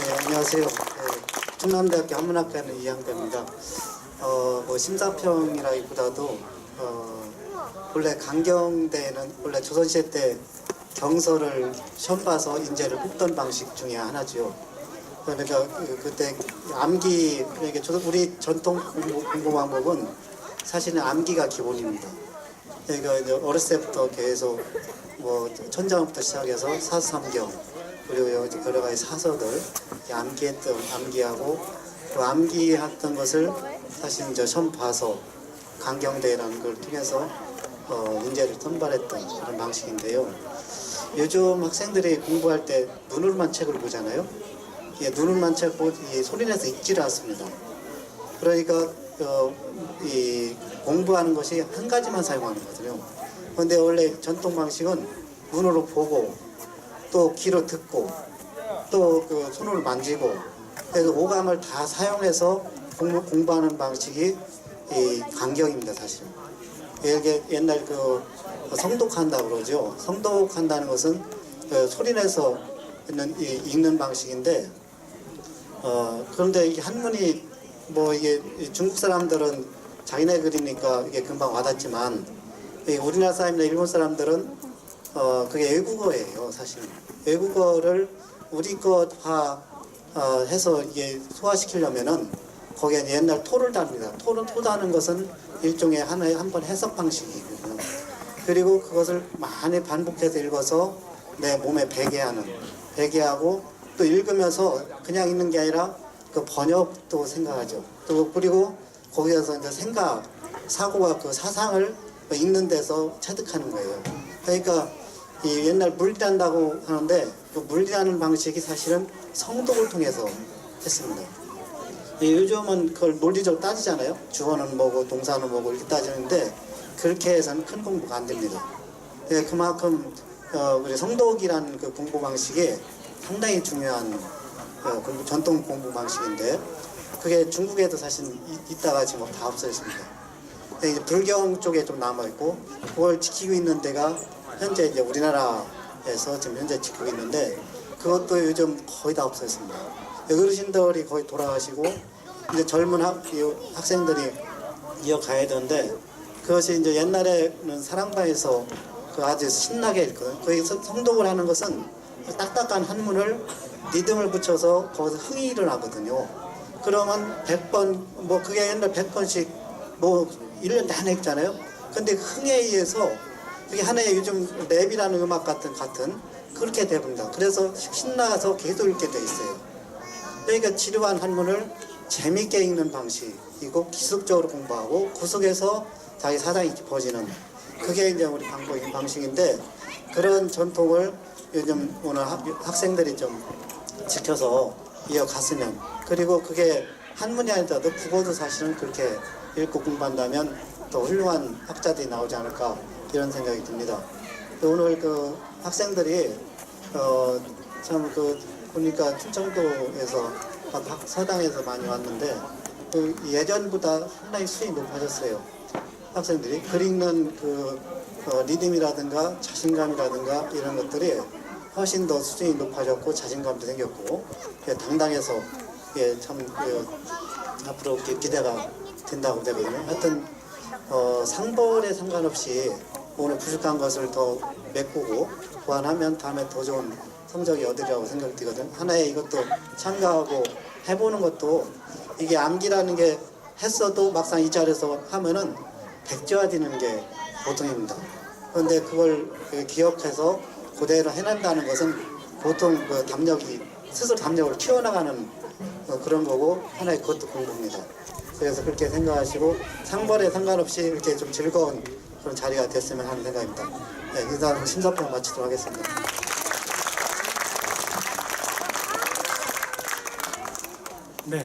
안녕하세요. 충남대학교 한문학과는 이양배입니다. 뭐 심사평이라기보다도 원래 강경대는 원래 조선시대 때 경서를 시험 봐서 인재를 뽑던 방식 중에 하나죠. 그러니까 그때 암기, 그러니까 우리 전통 공부 방법은 사실은 암기가 기본입니다. 그러니까 이제 어렸을 때부터 계속 뭐 천자문부터 시작해서 사수삼경, 그리고 여러 가지 사서들 암기하고 그 암기했던 것을 사실 이제 시험 봐서 강경대라는 걸 통해서 인재를 선발했던 그런 방식인데요. 요즘 학생들이 공부할 때 눈으로만 책을 보잖아요. 눈으로만 책 보고 소리내서 읽지를 않습니다. 그러니까 이 공부하는 것이 한 가지만 사용하는 거거든요. 그런데 원래 전통 방식은 눈으로 보고 또 귀로 듣고 또 그 손으로 만지고, 그래서 오감을 다 사용해서 공부하는 방식이 이 강경입니다, 사실은. 이게 옛날 성독한다고 그러죠. 성독한다는 것은 소리내서 읽는 방식인데, 그런데 이 한문이 뭐 이게 중국 사람들은 자기네 글이니까 이게 금방 와닿지만, 우리나라 사람이나 일본 사람들은 그게 외국어예요, 사실. 외국어를 우리 것화 해서 이게 소화시키려면은 거기에 옛날 토를 답니다. 토다는 것은 일종의 하나의 한 번 해석 방식이거든요. 그리고 그것을 많이 반복해서 읽어서 내 몸에 배게하고 또 읽으면서 그냥 읽는 게 아니라 그 번역도 생각하죠. 또 그리고 거기에서 이제 사고가 그 사상을 읽는 데서 체득하는 거예요. 그러니까 이 옛날 물리한다고 하는데 그 물리하는 방식이 사실은 성독을 통해서 했습니다. 요즘은 그걸 논리적으로 따지잖아요. 주어는 뭐고 동사는 뭐고 이렇게 따지는데 그렇게 해서는 큰 공부가 안 됩니다. 그만큼 우리 성독이라는 그 공부 방식이 상당히 중요한 전통 공부 방식인데, 그게 중국에도 사실 있다가 지금 다 없어졌습니다. 불경 쪽에 좀 남아있고, 그걸 지키고 있는 데가 현재 이제 우리나라에서 지금 현재 지키고 있는데, 그것도 요즘 거의 다 없어졌습니다. 어르신들이 거의 돌아가시고 이제 젊은 학생들이 이어가야 되는데, 그것이 이제 옛날에는 사랑방에서 아주 신나게 읽거든요. 거기서 성독을 하는 것은 딱딱한 한문을 리듬을 붙여서 거기서 흥이 일어나거든요. 그러면 100번, 뭐 그게 옛날 100번씩 뭐 1년 내내 읽잖아요. 근데 흥에 의해서 그게 하나의 요즘 랩이라는 음악 같은 그렇게 됩니다. 그래서 신나서 계속 읽게 돼 있어요. 그러니까 지루한 한문을 재밌게 읽는 방식이고 기술적으로 공부하고 그 속에서 자기 사상이 깊어지는, 그게 이제 우리 방식인데, 그런 전통을 요즘 오늘 학생들이 좀 지켜서 이어갔으면, 그리고 그게 한문이 아니더라도 국어도 사실은 그렇게 읽고 공부한다면 더 훌륭한 학자들이 나오지 않을까, 이런 생각이 듭니다. 오늘 그 학생들이 참 보니까 충청도에서 서당에서 많이 왔는데 예전보다 상당히 수준이 높아졌어요. 학생들이 글 읽는 리듬이라든가 자신감이라든가 이런 것들이 훨씬 더 수준이 높아졌고 자신감도 생겼고 당당해서 참 앞으로 기대가 된다고 되거든요. 하여튼 상벌에 상관없이 오늘 부족한 것을 더 메꾸고 보완하면 다음에 더 좋은 성적이 얻으리라고 생각이 들거든요. 하나의 이것도 참가하고 해보는 것도, 이게 암기라는 게 했어도 막상 이 자리에서 하면은 백지화되는 게 보통입니다. 그런데 그걸 기억해서 그대로 해낸다는 것은 보통 스스로 담력을 키워나가는 그런 거고, 하나의 그것도 공부입니다. 그래서 그렇게 생각하시고 상벌에 상관없이 이렇게 좀 즐거운 그런 자리가 됐으면 하는 생각입니다. 이상 심사평 마치도록 하겠습니다.